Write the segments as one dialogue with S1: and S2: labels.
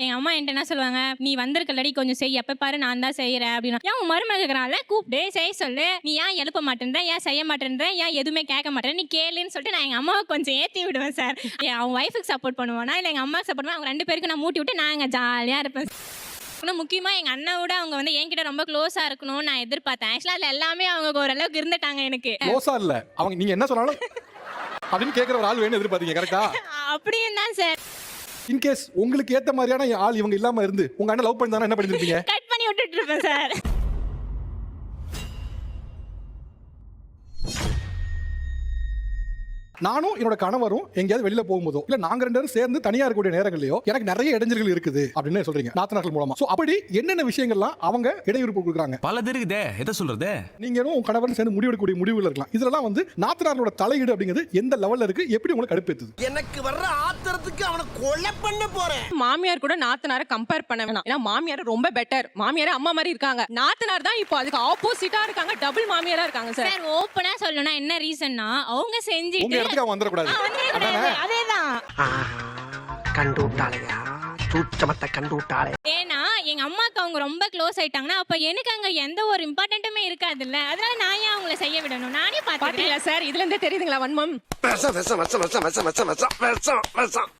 S1: எங்க அம்மா என்கிட்ட என்ன சொல்லுவாங்க, நீ வந்திருக்கலடி கொஞ்சம் செய், எப்ப பாரு நான் தான் செய்யறேன் அப்படின்னா, ஏன் உன் மருமக இருக்கிறான்ல கூப்பிட்டு செய்ய சொல்லு, நீ ஏன் எழுப்ப மாட்டேன்ற, ஏன் செய்ய மாட்டேன்ற, ஏன் எதுவுமே கேட்க மாட்டேன், நீ கேளுன்னு சொல்லிட்டு நான் எங்க அம்மாவை கொஞ்சம் ஏத்தி விடுவேன் சார். அவன் ஒய்ஃபுக்கு சப்போர்ட் பண்ணுவானா இல்ல எங்க அம்மாவுக்கு சப்போர்ட் பண்ணுவா, அவங்க 2 பேருக்கு நான் மூட்டி விட்டு நாங்க ஜாலியா இருப்பேன். இன்னும் முக்கியமா எங்க அண்ணாவோட அவங்க வந்து என்கிட்ட ரொம்ப க்ளோஸா இருக்கணும்னு நான் எதிர்பார்த்தேன். ஆக்சுவலா அதுல எல்லாமே அவங்க ஓரளவுக்கு இருந்துட்டாங்க எனக்கு.
S2: க்ளோஸா இல்ல, அவங்க நீங்க என்ன சொன்னாலும் அப்படின்னு கேட்கிற ஒரு ஆள் வேணும் எதிர்பார்த்தீங்க, கரெக்டா?
S1: அப்படியும் தான் சார்.
S2: இன்கேஸ் உங்களுக்கு ஏத்த மாதிரியான ஆள் இவங்க இல்லாம இருந்து உங்க அண்ணன் லவ் பண்ணி என்ன பண்ணிருப்பீங்க?
S1: கட் பண்ணி விட்டுட்டு இருப்பேன் சார்.
S2: நானும் என்னோட கணவரும் எங்கேயாவது வெளியில போகும்போதோ இல்ல நாங்க 2 பேரும் சேர்ந்து தனியா இருக்கக்கூடிய நேரங்களையோ எனக்கு நிறைய இடைஞ்சல்கள் இருக்குது அப்படின்னு சொல்றீங்க நாத்தனார்கள் மூலமா. சோ அப்படி என்னென்ன விஷயங்கள்லாம் அவங்க இடையூறு கொடுக்குறாங்க?
S3: பலது இருக்குதே, எதை சொல்றது?
S2: நீங்களும் உங்க கணவரும் சேர்ந்து முடிவெடுக்கக்கூடிய முடிவுகள் இருக்கலாம். இதெல்லாம் வந்து நாத்தனார்களோட தலையீடு அப்படிங்கிறது எந்த லெவல்ல இருக்கு, எப்படி உங்களுக்கு கடுப்பேத்துது?
S4: எனக்கு வர்ற ஆத்திரத்துக்கு அவனை கொலை பண்ண போறேன்.
S5: மாமியார் கூட நாத்தனார கம்பேர் பண்ண வேணாம். ஏன்னா மாமியார் ரொம்ப பெட்டர். மாமியார் அம்மா மாதிரி இருக்காங்க. நாத்தனார் தான் இப்போ அதுக்கு ஆப்போசிட்டா இருக்காங்க. டபுள் மாமியாரா இருக்காங்க சார்.
S1: சார் ஓப்பனா சொல்லணும்னா என்ன ரீசன்னா அவங்க செஞ்சிட்டு
S2: அவன் வந்துடக்கூடாது.
S1: அதேதான்
S4: கண்டு விட்டாளையா, சூச்சமத்தை கண்டு விட்டாளே.
S1: ஏன்னா எங்க அம்மாக்கு அவங்க ரொம்ப க்ளோஸ் ஆயிட்டாங்கன்னா அப்ப எனக்கு அங்க எந்த ஒரு இம்பார்ட்டன்ட்டுமே இருக்காது இல்ல. அதனால நான் ஏன் அவங்கள செய்ய விடணும்? நானே பாத்தீங்களா
S5: சார், இதுல இருந்தே தெரியுதுங்களா வன்மம்?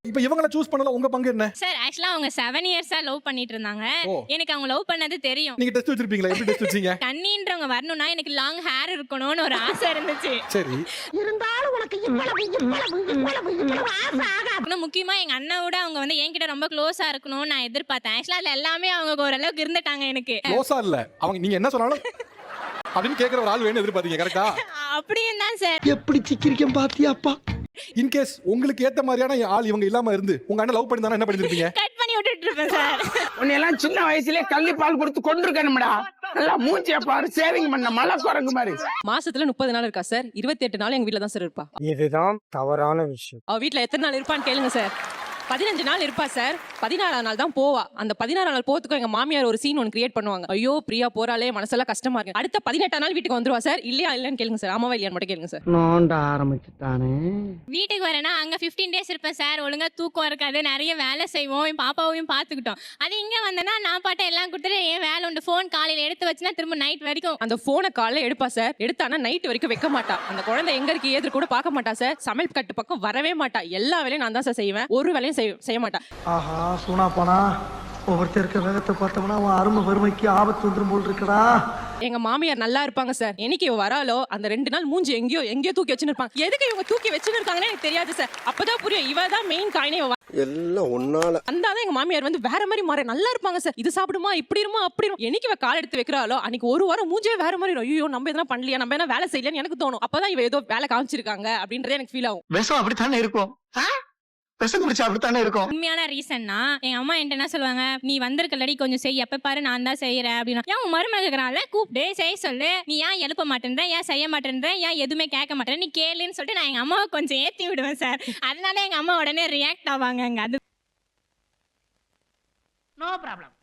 S2: இப்ப இவங்கள சூஸ் பண்ணல உங்க பங்கு என்ன?
S1: சார் ஆக்சுவலா அவங்க 7 இயர்ஸா லவ் பண்ணிட்டு இருந்தாங்க. எனக்கு அவங்க லவ் பண்ணது தெரியும்.
S2: நீங்க டெஸ்ட் வச்சிருப்பீங்களா? எப்படி டெஸ்ட் வச்சீங்க?
S1: கண்ணின்றவங்க வரணும்னா எனக்கு லாங் ஹேர் இருக்கணும்னு ஒரு ஆசை இருந்துச்சு.
S2: சரி,
S4: இருந்தாலும் உனக்கு இவ்வளவு ஆசை ஆகாது.
S1: இன்னும் முக்கியமா எங்க அண்ணாவோட அவங்க வந்து என்கிட்ட ரொம்ப க்ளோஸா இருக்கணும்னு நான் எதிர்பார்த்தேன். ஆக்சுவலா அதுல எல்லாமே அவங்க ஓரளவுக்கு இருந்துட்டாங்க எனக்கு.
S2: க்ளோஸா இல்ல, அவங்க நீங்க என்ன சொன்னாலும் அப்படின்னு கேட்கிற ஒரு ஆள் வேணும் எதிர்பார்த்தீங்க, கரெக்டா?
S1: அப்படியும் தான் சார்.
S4: எப்படி சிக்கிரிக்கம் பாத்தியாப்பா?
S2: இன்கேஸ் உங்களுக்கு ஏத்த மாதிரியான ஆள் இவங்க இல்லாம இருந்து உங்க அண்ணன் லவ் பண்ணி என்ன பண்ணிருப்பீங்க?
S1: கட் பண்ணி விட்டுட்டு இருப்பேன் சார்.
S6: உன்னையெல்லாம் சின்ன வயசுலயே கள்ளி பால் கொடுத்து கொண்டிருக்கணும்டா. நல்லா மூஞ்சிய பாரு, சேவிங் பண்ண மலை குரங்கு மாதிரி.
S5: மாசத்துல 30 நாள் இருக்கா சார். 28 நாள் எங்க வீட்ல தான் சார் இருப்பா.
S6: இதுதான் தவறான விஷயம்.
S5: அவ வீட்ல எத்தனை நாள் இருப்பான்னு கேளுங்க சார். 15 நாள் இருப்பா சார். 16ஆம் நாள் தான் போவா. அந்த 16ஆம் நாள் போறதுக்கு எங்க மாமியார் ஒரு சீன் ஒன்று கிரியேட் பண்ணுவாங்க. ஐயோ பிரியா போறாளே, மனசெல்லாம் கஷ்டமா இருக்கு. அடுத்த 18ஆம் நாள் வீட்டுக்கு வந்துருவா சார். இல்லையா இல்லன்னு கேளுங்க சார். ஆமாவா இல்லையான்னு மட்டும் கேளுங்க சார்.
S4: நோண்ட ஆரம்பிச்சுட்டானே.
S1: வீட்டுக்கு வரேன்னா அங்க 15 டேஸ் இருப்பேன் சார். ஒழுங்கா தூக்கம் இருக்காது, நிறைய வேலை செய்வோம், என் பாப்பாவையும் பாத்துக்கிட்டோம். அது இங்க வந்தேன்னா நான் பாட்டை எல்லாம் கொடுத்துட்டு ஏன் வேலை உண்டு, போன் காலையில எடுத்து வச்சுன்னா திரும்ப நைட் வரைக்கும்.
S5: அந்த போனை காலைல எடுப்பா சார். எடுத்தானா நைட் வரைக்கும் வைக்க மாட்டா. அந்த குழந்தை எங்க இருக்கு ஏது கூட பார்க்க மாட்டா சார். சமையல் கட்டு பக்கம் வரவே மாட்டா. எல்லா வேலையும் நான் தான் சார் செய்வேன். ஒரு வேலையும் செய்ய மாட்டா.
S7: ஆஹா சூனா போனா ஒவ்வொருத்தருக்கு வேகத்தை பார்த்தோம்னா அவன் அருமை வறுமைக்கு ஆபத்து வந்துடும் போல் இருக்கடா.
S5: எங்க மாமியார் நல்லா இருப்பாங்க சார். என்னைக்கு இவ வராலோ அந்த 2 நாள் மூஞ்சி எங்கேயோ தூக்கி வச்சுன்னு இருப்பாங்க. எதுக்கு இவங்க தூக்கி வச்சுன்னு இருக்காங்கன்னு எனக்கு தெரியாது சார். அப்பதான் புரியும் இவ தான் மெயின் காயினே.
S4: எல்லாம் ஒன்னால
S5: அந்தாதான் எங்க மாமியார் வந்து வேற மாதிரி மாற நல்லா இருப்பாங்க சார். இது சாப்பிடுமா, இப்படி இருமா, அப்படி இருக்கும். என்னைக்கு இவ கால் எடுத்து வைக்கிறாளோ அன்னைக்கு ஒரு வாரம் மூஞ்சே வேற மாதிரி. ஐயோ நம்ம எதனா பண்ணலையா, நம்ம எதனா வேலை செய்யலன்னு எனக்கு தோணும். அப்பதான் இவ ஏதோ வேலை காமிச்சிருக்காங்க அப்படின்றதே எனக்கு ஃபீல் ஆகும்.
S7: விஷம் அப்படித்தானே இருக்கும், விஷம் குடிச்சா அப்படித்தானே இருக்கும்.
S1: உண்மையான ரீசன்னா எங்க அம்மா என்கிட்ட என்ன சொல்லுவாங்க, நீ வந்திருக்கலடி கொஞ்சம் செய், எப்ப பாரு நான் தான் செய்யறேன் அப்படின்னா, ஏன் உன் மருமக இருக்கிறான்ல கூப்பிட்டு செய்ய சொல்லு, நீ ஏன் எழுப்ப மாட்டேன்ற, ஏன் செய்ய மாட்டேன்ற, ஏன் எதுவுமே கேட்க மாட்டேன், நீ கேளுன்னு சொல்லிட்டு நான் எங்க அம்மாவை கொஞ்சம் ஏத்தி விடுவேன் சார். அதனால எங்க அம்மா உடனே ரியாக்ட் ஆவாங்க. அங்க அது
S4: நோ ப்ராப்ளம்.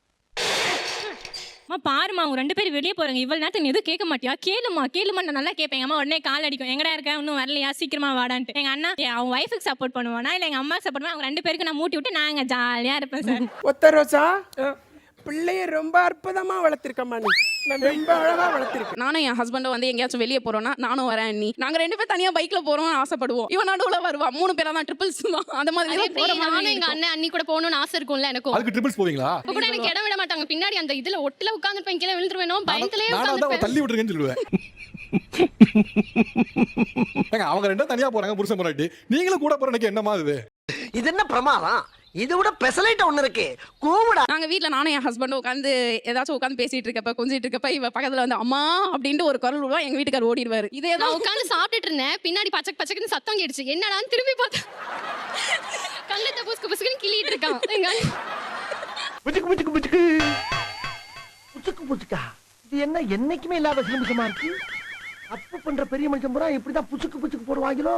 S1: அம்மா பாருமா அவங்க 2 பேரும் வெளியே போறாங்க, இவ்வளவு நேரத்துக்கு எதுவும் கேட்க மாட்டியா, கேளுமா நான் நல்லா கேட்பேன். அம்மா உடனே கால் அடிக்கும், எங்கடா இருக்க இன்னும் வரலையா, சீக்கிரமா வாடான்ட்டு. எங்க அண்ணா அவன் ஒய்ஃபுக்கு சப்போர்ட் பண்ணுவானா இல்ல எங்க அம்மாக்கு சப்போர்ட் பண்ணுவா, அவங்க 2 பேருக்கு நான் மூட்டி விட்டு நாங்க ஜாலியா இருப்பேன் சார்.
S6: ஒத்த ரோசா, பிள்ளைய ரொம்ப அற்புதமா வளர்த்திருக்கம்மா. நீ ரொம்ப அழகா வளர்த்திருக்க.
S8: நானும் என் ஹஸ்பண்டும் வந்து எங்கேயாச்சும் வெளியே போறோம்னா நானும் வரேன், நீ நாங்க 2 பேரும் தனியா பைக்ல போறோம் ஆசைப்படுவோம். இவன் நடுவுல வருவா. 3 பேரா தான் ட்ரிபிள்ஸ் தான். அந்த மாதிரி
S9: நானும் எங்க அண்ணன் அண்ணி கூட போகணும்னு ஆசை இருக்கும்ல எனக்கும்.
S2: அதுக்கு ட்ரிபிள்ஸ் போவீங்களா?
S9: அப்ப கூட எனக்கு இடம் விட மாட்டாங்க. பின்னாடி அந்த இதுல ஒட்டல உட்கார்ந்துருப்பேன், கீழே விழுந்துருவேனோ பயத்திலே
S2: நான்
S9: உட்கார்ந்துருப்பேன்.
S2: தள்ளி விட்டுருங்கன்னு சொல்லுவேன். அவங்க 2 தனியா போறாங்க புருஷன் பொண்டாட்டி, நீங்களும் கூட போறதுக்கு என்னமா இது?
S4: இது என்ன பிரமாதம்? இது விட பெசலைட் ஒண்ணு இருக்கு, கூவுடா.
S8: நாங்க வீட்ல நானும் என் ஹஸ்பண்டும் உட்காந்து ஏதாச்சும் உட்காந்து பேசிட்டு இருக்கப்ப கொஞ்சிட்டு இருக்கப்ப இவ பக்கத்துல வந்து அம்மா அப்படின்ட்டு ஒரு குரல் விடுவா. எங்க வீட்டுக்கார் ஓடிடுவாரு. இதே
S9: நான் உட்கார்ந்து சாப்பிட்டுட்டு இருந்தேன், பின்னாடி பச்சக் பச்சக்குன்னு சத்தம் கேட்டுச்சு. என்னடான்னு திரும்பி பார்த்தேன், கல்லத்தை புஸ்கு புஸ்குன்னு கிள்ளிட்டு இருக்கான் எங்க
S4: புச்சுக்கு புச்சுக்கு புச்சுக்கு புச்சுக்கு புச்சுக்கா. இது என்ன என்னைக்குமே இல்லாத சிலுமிசமா இருக்கு? அப்பு பண்ற பெரிய மனுஷன் பூரா இப்படிதான் புச்சுக்கு புச்சுக்கு போடுவாங்களோ.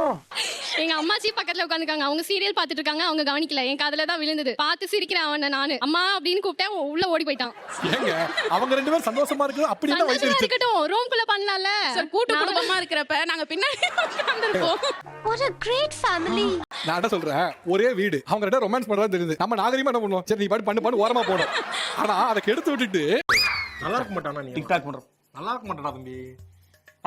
S9: எங்க அம்மாச்சி பக்கத்துல உட்காந்துருக்காங்க, அவங்க சீரியல் பாத்துட்டு இருக்காங்க, அவங்க கவனிக்கல, என் காதுல தான் விழுந்தது. பார்த்து சிரிக்கிறேன் அவனை நானு, அம்மா அப்படின்னு கூப்பிட்டேன், உள்ள ஓடி போயிட்டான்.
S2: ஏங்க அவங்க ரெண்டு பேரும் சந்தோஷமா இருக்குது அப்படி என்ன
S9: சந்தோஷமா
S2: வயசு
S9: இருக்கட்டும், ரூம்குள்ள பண்ணலாம்ல.
S8: சார் கூட்டு குடும்பமா இருக்கிறப்ப நாங்க பின்னாடி உட்கார்ந்திருப்போம்.
S9: What a great family.
S2: நான் என்ன சொல்றேன், ஒரே வீடு அவங்க ரெண்டு ரொமான்ஸ் பண்றதா தெரியுது. நம்ம நாகரிகமா என்ன பண்ணுவோம், சரி நீ பண்ணு பண்ணு ஓரமா போடும். ஆனா அதை கெடுத்து விட்டுட்டு
S3: நல்லா இருக்க மாட்டானா நீ டிக்டாக் பண்ற நல்லா இருக்க மாட்டானா தம்பி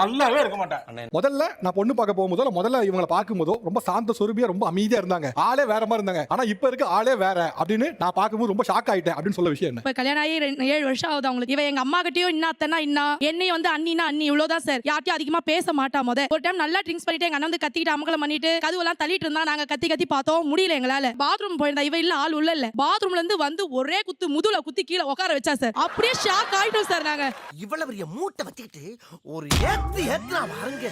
S3: நல்லாவே இருக்க மாட்டேன்.
S2: முதல்ல நான் பொண்ணு பார்க்க போகும்போதோ முதல்ல இவங்களை பார்க்கும்போதோ ரொம்ப சாந்த சொருபியா ரொம்ப அமைதியா இருந்தாங்க, ஆளே வேற மாதிரி இருந்தாங்க. ஆனா இப்ப இருக்க ஆளே வேற அப்படின்னு நான் பார்க்கும்போது ரொம்ப ஷாக் ஆயிட்டேன். அப்படின்னு சொல்ல விஷயம் என்ன?
S10: இப்ப கல்யாணம் ஆகி 7 வருஷம் ஆகுது அவங்களுக்கு. இவ எங்க அம்மா கிட்டயும் இன்னாத்தனா இன்னா, என்னையும் வந்து அண்ணினா அண்ணி, இவ்வளவுதான் சார். யார்ட்டையும் அதிகமா பேச மாட்டா. ஒரு டைம் நல்லா ட்ரிங்க்ஸ் பண்ணிட்டு எங்க அண்ணன் வந்து கத்திக்கிட்டு அமக்கலம் பண்ணிட்டு கதவெல்லாம் தள்ளிட்டு இருந்தா, நாங்க கத்தி கத்தி பார்த்தோம், முடியல எங்களால. பாத்ரூம் போயிருந்தா, இவ இல்ல ஆள் உள்ள இல்ல, பாத்ரூம்ல இருந்து வந்து ஒரே குத்து முதுல குத்தி கீழே உட்கார வச்சா சார். அப்படியே ஷாக் ஆயிட்டோம் சார் நாங்க.
S4: இவ்வளவு பெரிய மூட்டை வச்சுக்கிட்டு ஒரு ஏத்து பாருங்க,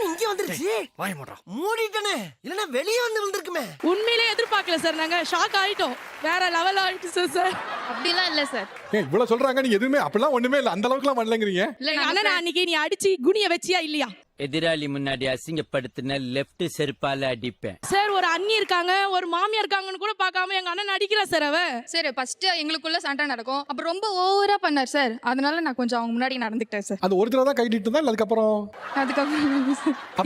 S4: இங்க வந்துருச்சு. வாய் மூடுறா, மூடிட்டனே, இல்லனா வெளியே வந்து விழுந்திருக்குமே.
S10: உண்மையிலே எதிர்பார்க்கல சார், நாங்க ஷாக் ஆயிட்டோம், வேற லெவல் ஆயிடுச்சு சார்.
S9: அப்படிலாம் இல்ல சார்.
S2: இவ்வளவு சொல்றாங்க, நீங்க எதுவுமே அப்படிலாம் ஒண்ணுமே இல்ல, அந்த அளவுக்கு எல்லாம் பண்ணலங்கிறீங்க.
S10: எங்க அண்ணன் அன்னைக்கு நீ அடிச்சு குனிய வச்சியா இல்லையா?
S11: எதிராளி முன்னாடி அசிங்கப்படுத்தின லெஃப்ட் செருப்பால அடிப்பேன்
S10: சார். ஒரு அண்ணி இருக்காங்க, ஒரு மாமியார் இருக்காங்கன்னு கூட பார்க்காம எங்க அண்ணன் அடிக்கிறா சார். அவ
S8: சார் ஃபர்ஸ்ட் எங்களுக்குள்ள சண்டை நடக்கும், அப்புறம் ரொம்ப ஓவரா பண்ணார் சார். அதனால நான் கொஞ்சம் அவங்க முன்னாடி நடந்துக்கிட்டேன் சார்.
S2: அது ஒரு தடவை தான் கைட்டு இருந்தா இல்ல
S8: அதுக்கப்புறம்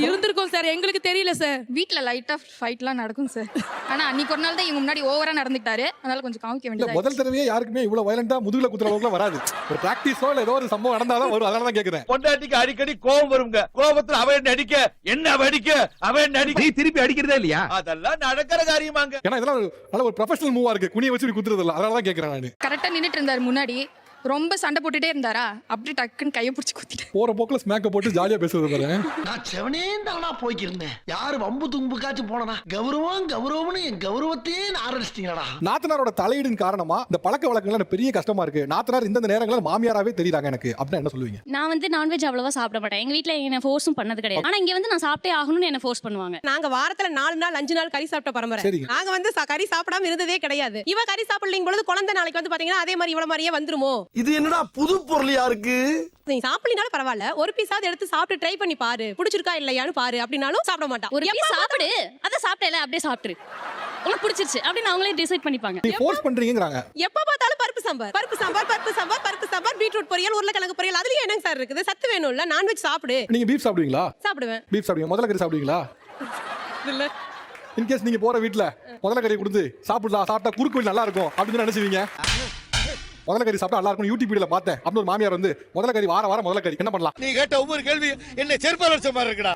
S10: இருந்திருக்கும் சார், எங்களுக்கு தெரியல சார்.
S8: வீட்ல லைட்டா ஃபைட்லாம் நடக்கும் சார். ஆனா அன்னைக்கு ஒரு நாள் தான் இவங்க முன்னாடி ஓவரா நடந்துக்கிட்டாரு, அதனால கொஞ்சம் காமிக்க வேண்டியது.
S2: முதல் தடவையே யாருக்குமே இவ்வளவு வயலண்டா முதுகுல குத்துற அளவுக்கு வராது. ஒரு பிராக்டிஸோ இல்ல ஏதோ ஒரு சம்பவம் நடந்தாதான் வரும். அதனால தான் கேக்குறேன்.
S3: பொண்டாட்டிக்கு அடிக்கடி கோபம் வருங்க, கோபத்துல அவன் அடிக்க என்ன அடிக்க அவன் அடிக்க நீ திருப்பி அடிக்கிறதா இல்லையா, அதெல்லாம் நடக்கிற காரியமாங்க.
S2: ஏன்னா இதெல்லாம் நல்ல ஒரு ப்ரொஃபஷனல் மூவா இருக்கு, குனிய வச்சு குத்துறது இல்ல. அதனால தான் கேக்குறேன் நான்.
S8: கரெக்டா நின்னுட்டு இருந்தாரு முன்னாடி, ரொம்ப சண்டை போட்டுட்டே இருந்தாரா, அப்படி டக்குன்னு கையை பிடிச்சி குத்திட்டேன்.
S2: போற போக்குல ஸ்மேக்க போட்டு ஜாலியா பேசுறது பாரு.
S4: நான் செவனேந்தானா போய்க்கிருந்தேன், யாரு வம்பு தும்புக்காச்சும் போனா கௌரவம் கௌரவம்னு என் கௌரவத்தையே ஆரம்பிச்சிட்டீங்களா.
S2: நாத்தனாரோட தலையீடின் காரணமா இந்த பழக்க வழக்கங்கள் எனக்கு பெரிய கஷ்டமா இருக்கு. நாத்தனார் இந்த நேரங்களில் மாமியாராவே தெரியுறாங்க எனக்கு அப்படின்னா என்ன சொல்லுவீங்க?
S1: நான் வந்து நான்வெஜ் அவ்வளவா சாப்பிட மாட்டேன். எங்க வீட்ல என்ன ஃபோர்ஸும் பண்ணது கிடையாது. ஆனா இங்க வந்து நான் சாப்பிட்டே ஆகணும்னு என்ன ஃபோர்ஸ் பண்ணுவாங்க.
S5: நாங்க வாரத்துல 4 நாள் 5 நாள் கறி சாப்பிட்ட பரம்பரை.
S2: சரிங்க.
S5: நாங்க வந்து கறி சாப்பிடாம இருந்ததே கிடையாது. இவ கறி சாப்பிடலிங் பொழுது குழந்தை நாளைக்கு வந்து பாத்தீங்கன்னா அதே மாதிரி இவ்வளவு மாதிரியே வந்துருமோ.
S4: இது என்னடா புது பொருளியா இருக்கு.
S5: நீ சாப்பிடலினாலும் பரவாயில்ல, ஒரு பீஸாவது எடுத்து சாப்பிட்டு ட்ரை பண்ணி பாரு, பிடிச்சிருக்கா இல்லையான்னு பாரு அப்படினாலும் சாப்பிட மாட்டான்.
S1: ஒரு பீஸ் சாப்பிடு, அத சாப்பிட்டேல அப்படியே சாப்பிட்டுரு, உனக்கு பிடிச்சிருச்சு அப்படின்னு அவங்களே டிசைட் பண்ணிப்பாங்க.
S2: நீ ஃபோர்ஸ் பண்றீங்கங்கறாங்க.
S5: எப்ப பார்த்தாலும் பருப்பு சாம்பார் பருப்பு சாம்பார் பருப்பு சாம்பார் பருப்பு சாம்பார், பீட்ரூட் பொரியல், உருளைக்கிழங்கு பொரியல், அதுலயே என்னங்க சார் இருக்குது? சத்து வேணும்ல, நான்வெஜ் சாப்பிடு.
S2: நீங்க பீஃப் சாப்பிடுவீங்களா?
S5: சாப்பிடுவேன்.
S2: பீஃப் சாப்பிடுவீங்க, முதல்ல கறி சாப்பிடுவீங்களா?
S5: இல்ல
S2: இன்கேஸ் நீங்க போற வீட்ல முதல்ல கறி கொடுத்து சாப்பிடலாம், சாப்பிட்டா குறுக்கு வழி நல்லா இருக்கும் அப்படின்னு நினைச்சுவீங்க. முதல்ல கறி சாப்பிட்டா நல்லா இருக்கும் யூடியூப் வீடியோல பார்த்தேன் அப்படின்னு ஒரு மாமியார் வந்து முதல்ல கறி வாரம் முதல்ல கறி என்ன பண்ணலாம்?
S3: நீ கேட்ட ஒவ்வொரு கேள்வி என்ன செருப்பால அடிச்ச மாதிரி இருக்குடா.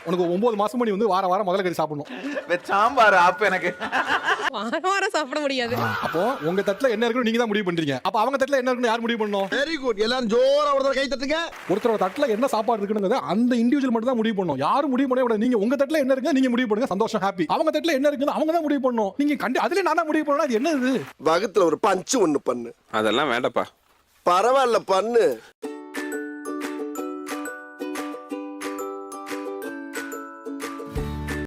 S2: உனக்கு 9 மாசம் நீ வந்து வாரம் முதல்ல கறி சாப்பிடணும்.
S3: சாம்பார் அப்ப எனக்கு
S5: வாரம் சாப்பிட முடியாது.
S2: அப்போ உங்க தட்டுல என்ன இருக்குன்னு நீங்க தான் முடிவு பண்றீங்க. அப்ப அவங்க தட்டுல என்ன இருக்குன்னு யார் முடிவு பண்ணணும்?
S4: வெரி குட், எல்லாரும் ஜோரா ஒரு கை தட்டுங்க.
S2: ஒருத்தரோட தட்டுல என்ன சாப்பாடு இருக்குன்னு அந்த இண்டிவிஜுவல் மட்டும் தான் முடிவு பண்ணணும். யாரும் முடிவு பண்ணவே கூடாது. நீங்க உங்க தட்டுல என்ன இருக்கு நீங்க முடிவு பண்ணுங்க, சந்தோஷம் ஹாப்பி. அவங்க தட்டுல என்ன இருக்குன்னு அவங்க தான் முடிவு பண்ணணும். நீங்க அதுல நான் தான் முடிவு பண்ணணும். அது என்னது?
S4: வகுத்துல ஒரு பஞ்சு ஒண்ணு பண்ணு.
S3: அதெல்லாம் வேண்டப்பா.
S4: பரவாயில்ல பண்ணு.